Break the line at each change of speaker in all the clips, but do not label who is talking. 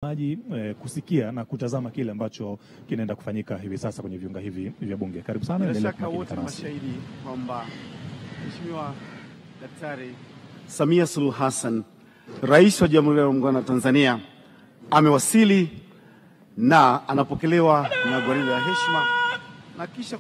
maji kusikia na kutazama kile ambacho kinaenda kufanyika hivi sasa kwenye viunga hivi vya bunge. Karibu sana.
Bila shaka wote mashahidi kwamba Mheshimiwa Daktari Samia Suluhu Hassan, Rais wa Jamhuri ya Muungano wa Tanzania, amewasili na anapokelewa na gwaride la heshima na kisha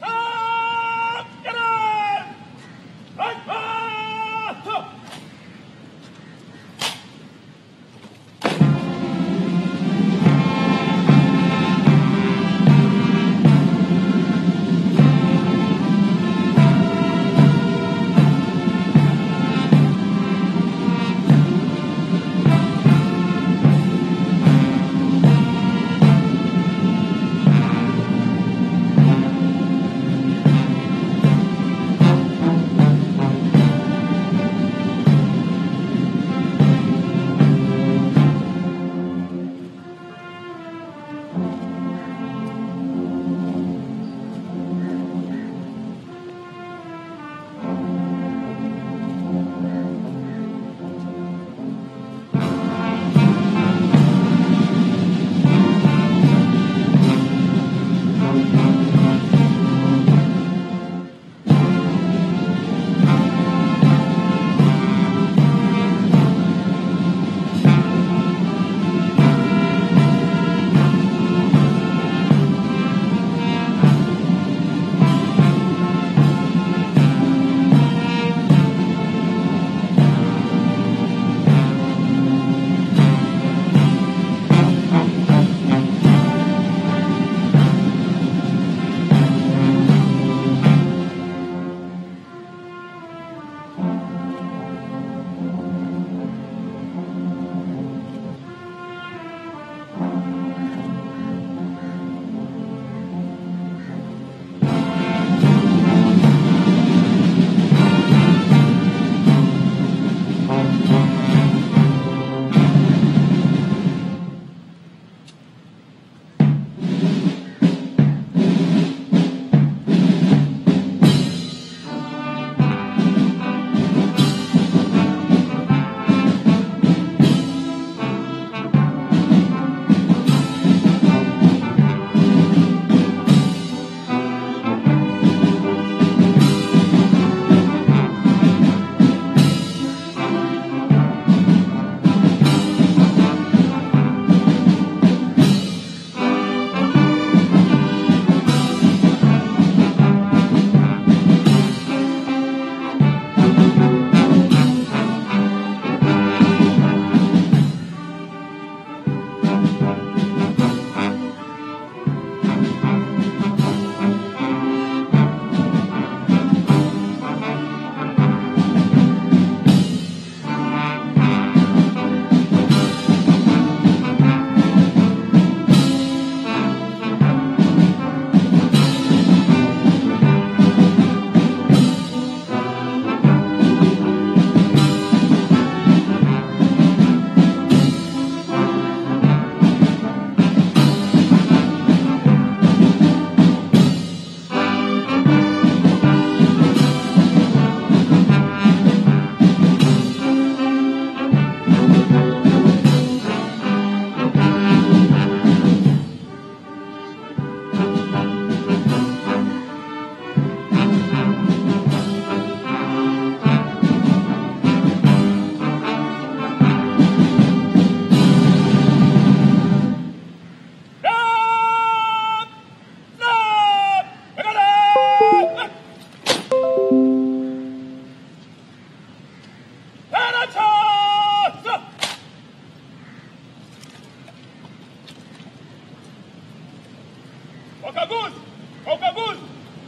ukaguzi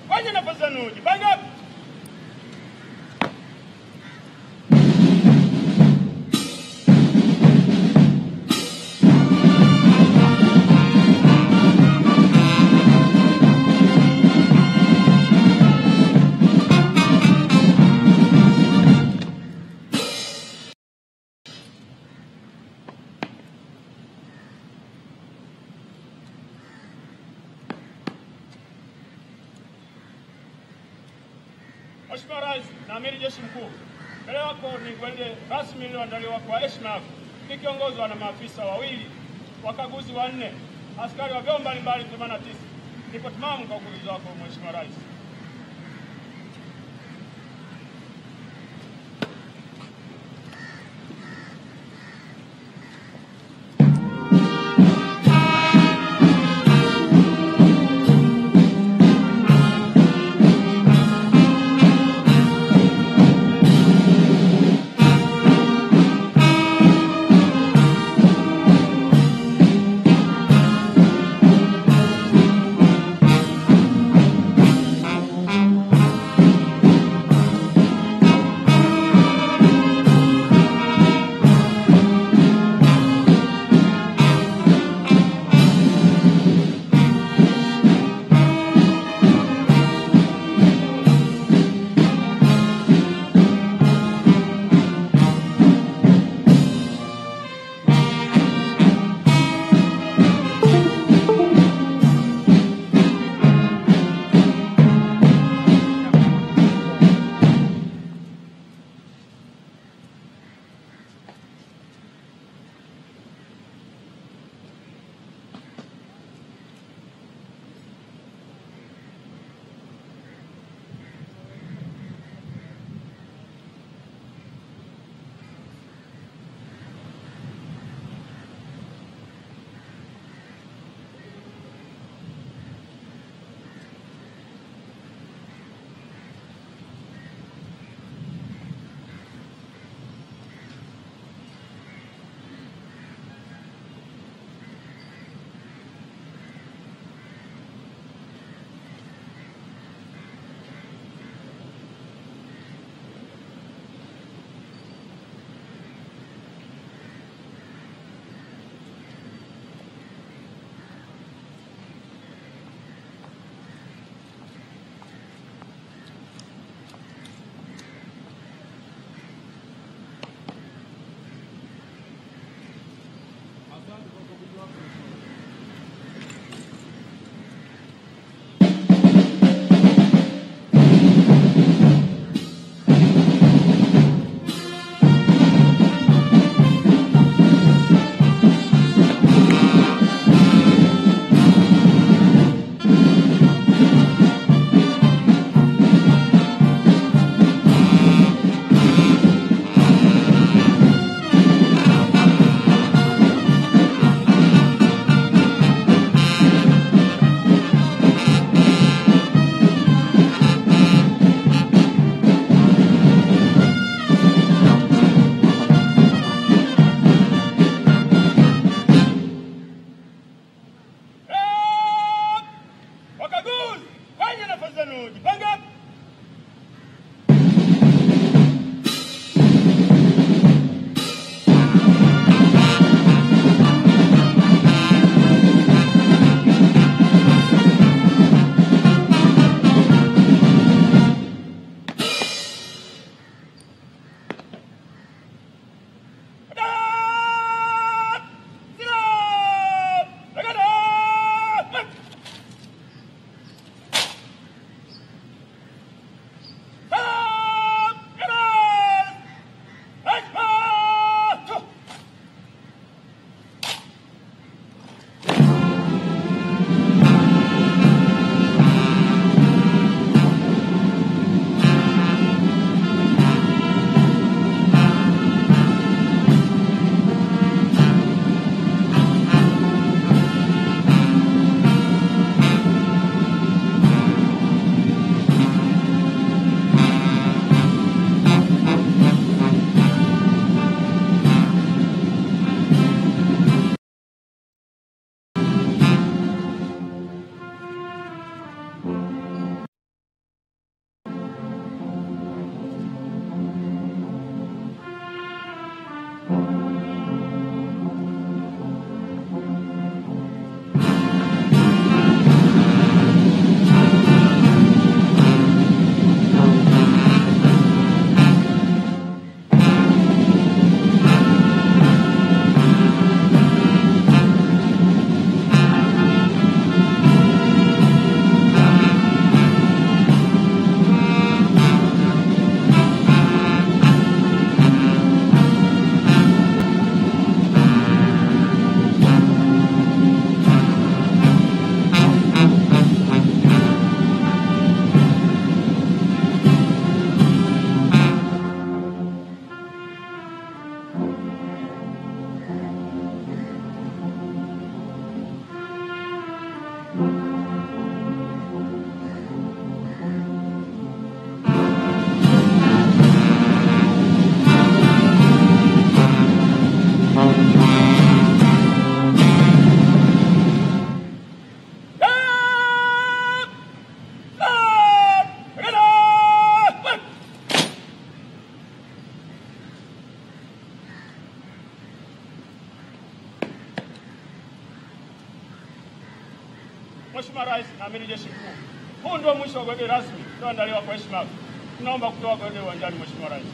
fanya nafasi zenu, jipange. Mheshimiwa Rais na Amiri Jeshi Mkuu, mbele wako ni gwaride rasmi lililoandaliwa kwa heshima yako likiongozwa na maafisa wawili wakaguzi 4, askari wa vyombo mbalimbali 89. Niko timamu kwa ukaguzi wako Mheshimiwa Rais. Mheshimiwa Rais na Amiri Jeshi Mkuu. Huu ndio mwisho wa gwaride rasmi ulioandaliwa kwa heshima. Tunaomba kutoa gwaride uwanjani, Mheshimiwa Rais.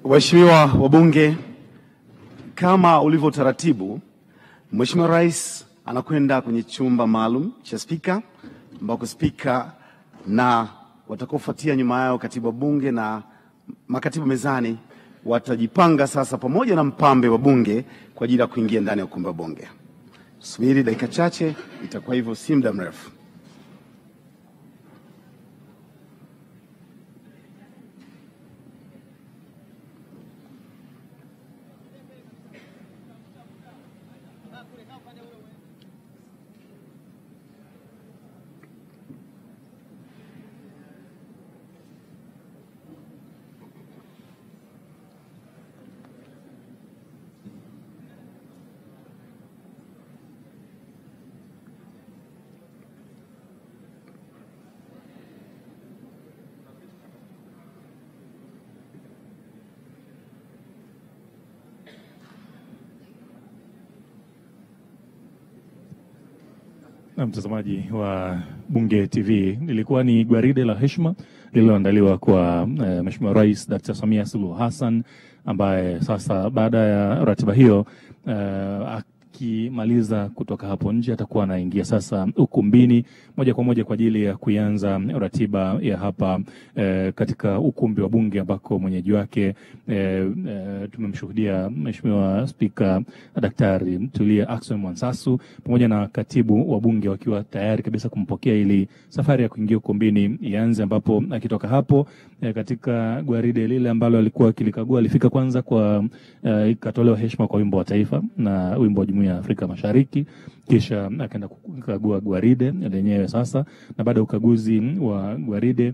Waheshimiwa wabunge, kama ulivyo utaratibu, Mheshimiwa Rais anakwenda kwenye chumba maalum cha spika ambako spika na watakaofuatia nyuma yao katibu wa bunge na makatibu mezani watajipanga sasa pamoja na mpambe wa bunge kwa ajili ya kuingia ndani ya ukumbi wa bunge. Subiri dakika chache, itakuwa hivyo si muda mrefu.
Na mtazamaji wa Bunge TV, lilikuwa ni gwaride la heshima lililoandaliwa kwa Mheshimiwa Rais Dr. Samia Suluhu Hassan, ambaye sasa baada ya ratiba hiyo akimaliza kutoka hapo nje atakuwa anaingia sasa ukumbini moja kwa moja kwa ajili ya kuanza ratiba ya hapa katika ukumbi wa bunge ambako mwenyeji wake tumemshuhudia Mheshimiwa Spika Daktari Tulia Ackson Mwansasu pamoja na katibu wa bunge wakiwa tayari kabisa kumpokea ili safari ya kuingia ukumbini ianze, ambapo akitoka hapo katika gwaride lile ambalo alikuwa kilikagua alifika kwanza kwa ikatolewa heshima kwa wimbo wa taifa na wimbo wa Jumuiya ya Afrika Mashariki, kisha akaenda kukagua gwaride lenyewe sasa, na baada ya ukaguzi wa gwaride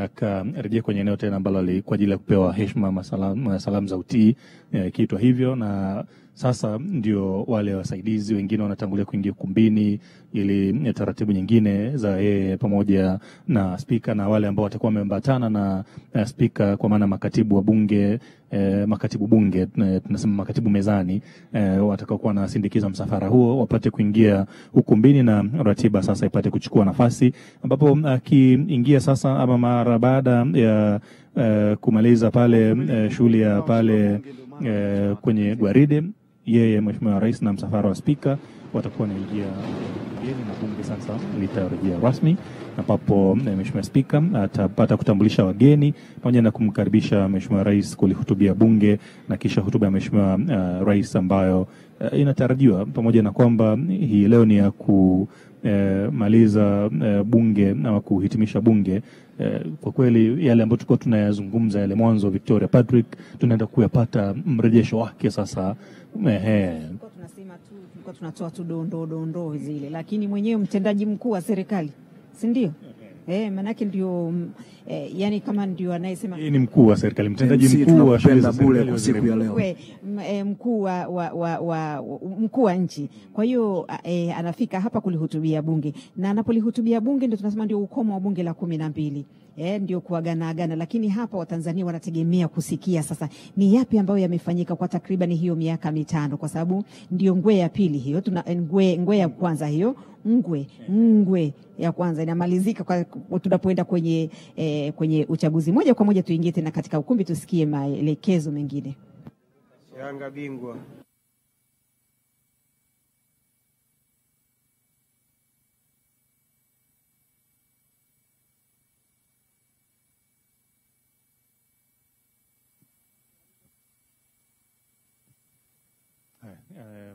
akarejea kwenye eneo tena ambalo kwa ajili ya kupewa heshima salamu za utii kiitwa hivyo, na sasa ndio wale wasaidizi wengine wanatangulia kuingia ukumbini ili taratibu nyingine za yeye pamoja na spika na wale ambao watakuwa wameambatana na spika kwa maana makatibu wa bunge makatibu bunge, tunasema makatibu mezani, watakao kuwa nasindikiza msafara huo wapate kuingia ukumbini na ratiba sasa ipate kuchukua nafasi, ambapo akiingia sasa ama mara baada ya kumaliza pale shughuli ya pale kwenye gwaride, yeye Mheshimiwa Rais na msafara wa spika watakuwa wanaingia bungeni na bunge sasa litarejea rasmi, ambapo Mheshimiwa Spika atapata kutambulisha wageni pamoja na kumkaribisha Mheshimiwa Rais kulihutubia bunge, na kisha hotuba ya Mheshimiwa Rais ambayo inatarajiwa, pamoja na kwamba hii leo ni ya kumaliza bunge ama kuhitimisha bunge. Kwa kweli yale ambayo tulikuwa tunayazungumza yale mwanzo, Victoria Patrick, tunaenda kuyapata mrejesho wake sasa.
Tunasema tu tulikuwa tunatoa tu dondoo zile, lakini mwenyewe mtendaji mkuu wa serikali, si ndio? Manake ndio yani kama ndio anayesema
ni mkuu wa serikali, mtendaji mkuu wa shughuli za serikali
kwa siku ya leo, mkuu wa nchi. Kwa hiyo anafika hapa kulihutubia bunge, na anapolihutubia bunge ndio tunasema ndio ukomo wa bunge la 12. Ndio kuagana, lakini hapa Watanzania wanategemea kusikia sasa ni yapi ambayo yamefanyika kwa takriban hiyo miaka 5, kwa sababu ndio ngwe ya pili hiyo, tuna ngwe ya kwanza hiyo, ngwe ya kwanza inamalizika tunapoenda kwenye uchaguzi. Moja kwa moja tuingie tena katika ukumbi tusikie maelekezo mengine.
Yanga bingwa.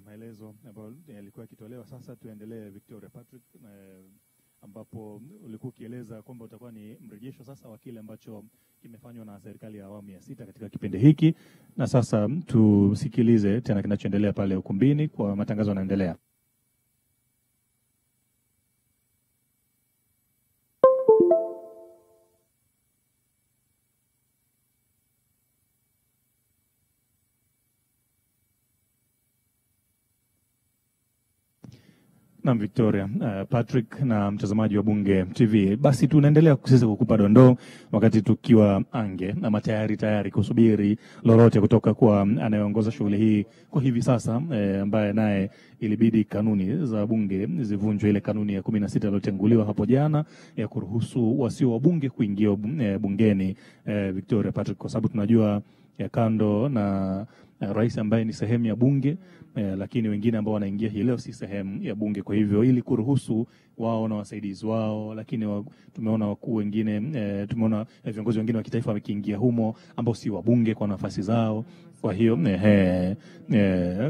Maelezo ambayo yalikuwa yakitolewa sasa. Tuendelee Victoria Patrick, ambapo ulikuwa ukieleza kwamba utakuwa ni mrejesho sasa wa kile ambacho kimefanywa na serikali ya awamu ya 6 katika kipindi hiki, na sasa tusikilize tena kinachoendelea pale ukumbini kwa matangazo yanaendelea. Na Victoria Patrick na mtazamaji wa Bunge TV, basi tunaendelea sisi kukupa dondoo wakati tukiwa ange na tayari kusubiri lolote kutoka kwa anayeongoza shughuli hii kwa hivi sasa, ambaye naye ilibidi kanuni za bunge zivunjwe, ile kanuni ya 16 iliyotenguliwa hapo jana ya kuruhusu wasio wa bunge kuingia bungeni, Victoria Patrick, kwa sababu tunajua ya kando na rais ambaye ni sehemu ya bunge, lakini wengine ambao wanaingia hii leo si sehemu ya bunge. Kwa hivyo ili kuruhusu wao na wasaidizi wao, lakini tumeona wakuu wengine, tumeona viongozi wengine wa kitaifa wakiingia humo ambao si wa bunge kwa nafasi zao. Kwa hiyo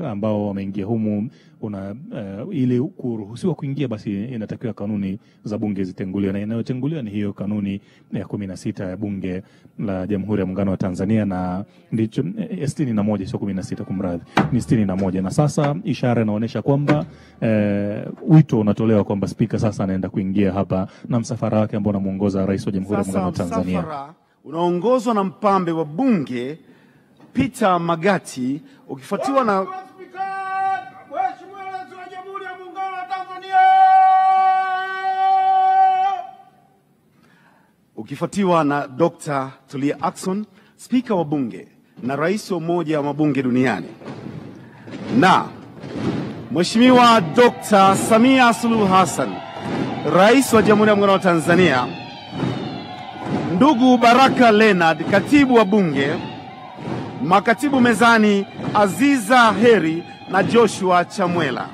ambao wameingia humo ili kuruhusiwa kuingia, basi inatakiwa kanuni za bunge zitenguliwe, na inayotenguliwa ni hiyo kanuni ya 16 ya bunge la Jamhuri ya Muungano wa Tanzania, na ndicho 61, sio 16 kumradhi, ni 61. Na sasa ishara inaonyesha kwamba wito unatolewa kwamba spika sasa anaenda kuingia hapa na msafara wake ambao unamuongoza Rais wa Jamhuri ya Muungano wa Tanzania.
Msafara unaongozwa na mpambe wa bunge Peter Magati, ukifuatiwa na
Mheshimiwa Rais wa Jamhuri ya Muungano wa Tanzania,
ukifuatiwa na Dr. Tulia Ackson, spika wa bunge na rais wa Umoja wa Mabunge Duniani, na Mheshimiwa Dr. Samia Suluhu Hassan, Rais wa Jamhuri ya Muungano wa Tanzania, ndugu Baraka Leonard, katibu wa bunge, makatibu mezani Aziza Heri na Joshua Chamwela.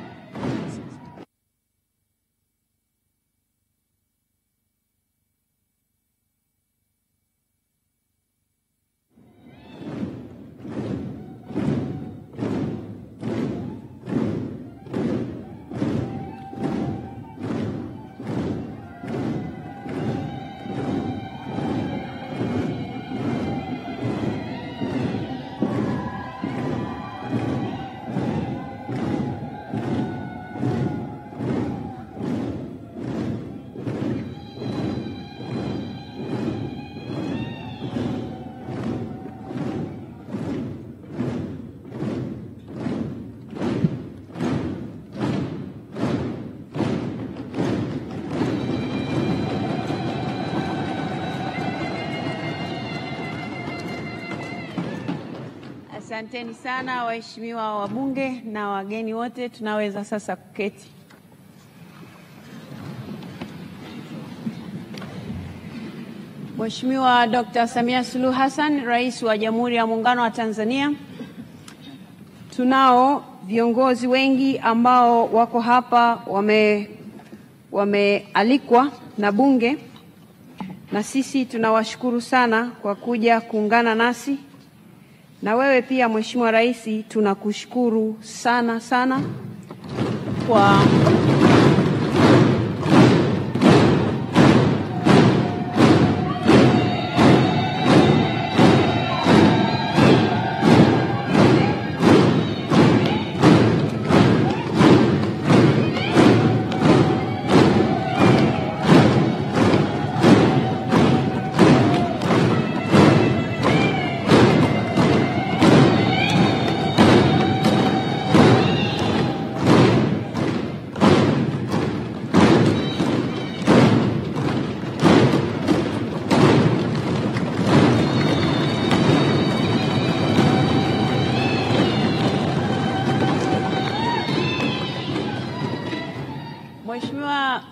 Asanteni sana waheshimiwa wabunge na wageni wote, tunaweza sasa kuketi. Mheshimiwa Dr. Samia Suluhu Hassan, Rais wa Jamhuri ya Muungano wa Tanzania. Tunao viongozi wengi ambao wako hapa wamealikwa na bunge, na sisi tunawashukuru sana kwa kuja kuungana nasi. Na wewe pia Mheshimiwa Rais, tunakushukuru sana sana kwa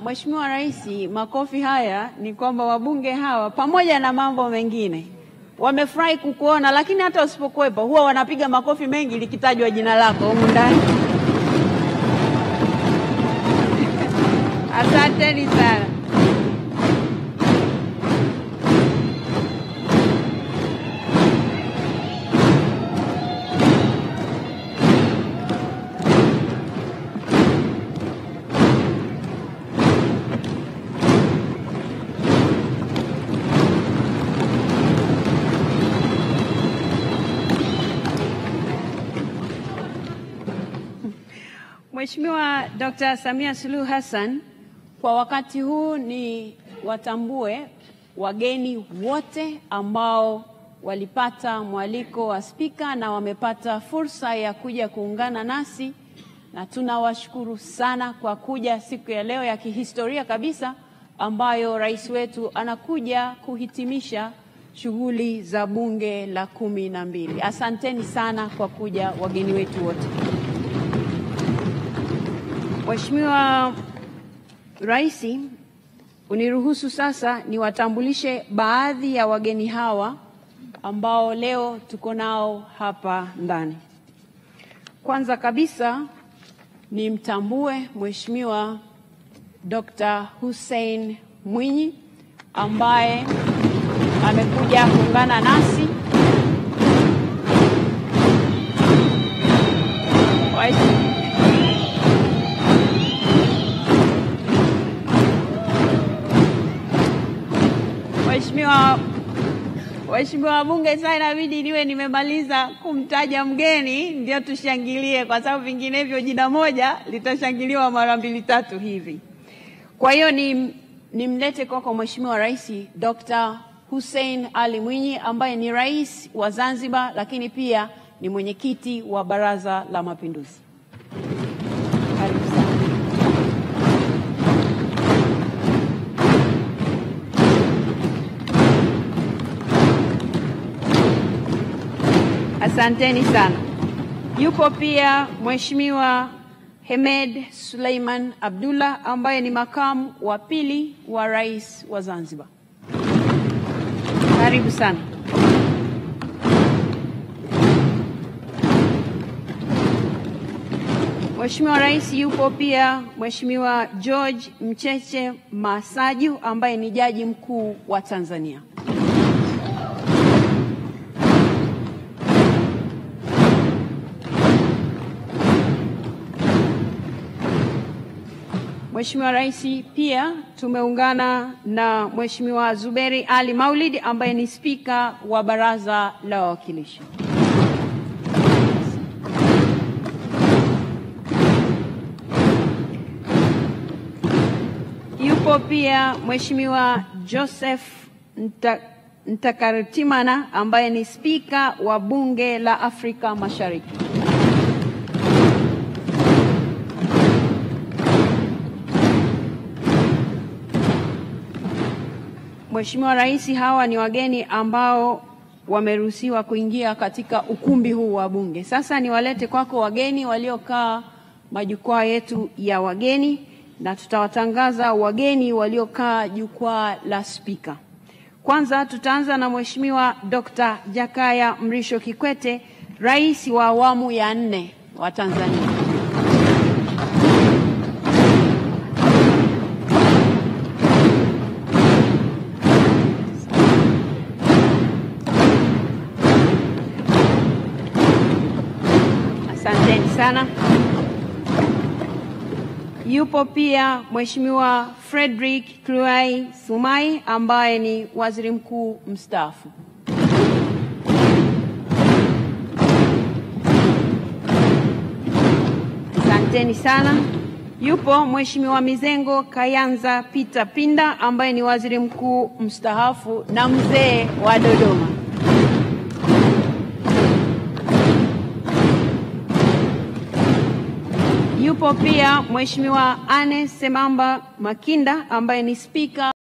Mheshimiwa Rais, makofi haya ni kwamba wabunge hawa pamoja na mambo mengine wamefurahi kukuona, lakini hata usipokuwepo huwa wanapiga makofi mengi likitajwa jina lako humu ndani. Asanteni sana. Mheshimiwa Dr. Samia Suluhu Hassan, kwa wakati huu ni watambue wageni wote ambao walipata mwaliko wa Spika na wamepata fursa ya kuja kuungana nasi, na tunawashukuru sana kwa kuja siku ya leo ya kihistoria kabisa ambayo rais wetu anakuja kuhitimisha shughuli za bunge la 12. Asanteni sana kwa kuja wageni wetu wote. Mheshimiwa Rais, uniruhusu sasa niwatambulishe baadhi ya wageni hawa ambao leo tuko nao hapa ndani. Kwanza kabisa nimtambue Mheshimiwa Dr. Hussein Mwinyi ambaye amekuja kuungana nasi. Waheshimiwa wabunge, sasa inabidi niwe nimemaliza kumtaja mgeni ndio tushangilie, kwa sababu vinginevyo jina moja litashangiliwa mara 2 3 hivi. Kwa hiyo nimlete kwako Mheshimiwa Rais Dr. Hussein Ali Mwinyi ambaye ni rais wa Zanzibar, lakini pia ni mwenyekiti wa Baraza la Mapinduzi. Karibu sana. Asanteni sana. Yupo pia Mheshimiwa Hemed Suleiman Abdullah ambaye ni makamu wa pili wa rais wa Zanzibar. Karibu sana. Mheshimiwa Rais, yupo pia Mheshimiwa George Mcheche Masaju ambaye ni jaji mkuu wa Tanzania. Mheshimiwa Rais, pia tumeungana na Mheshimiwa Zuberi Ali Maulid ambaye ni spika wa Baraza la Wawakilishi. Yupo pia Mheshimiwa Joseph Ntakaratimana ambaye ni spika wa Bunge la Afrika Mashariki. Mheshimiwa Rais, hawa ni wageni ambao wameruhusiwa kuingia katika ukumbi huu wa Bunge. Sasa niwalete kwako wageni waliokaa majukwaa yetu ya wageni, na tutawatangaza wageni waliokaa jukwaa la Spika. Kwanza tutaanza na Mheshimiwa Dr. Jakaya Mrisho Kikwete, Rais wa awamu ya 4 wa Tanzania. Asanteni sana. Yupo pia Mheshimiwa Frederick Kluai Sumai ambaye ni Waziri Mkuu mstaafu. Asanteni sana. Yupo Mheshimiwa Mizengo Kayanza Peter Pinda ambaye ni Waziri Mkuu mstaafu na mzee wa Dodoma. Yupo pia Mheshimiwa Anne Semamba Makinda ambaye ni Spika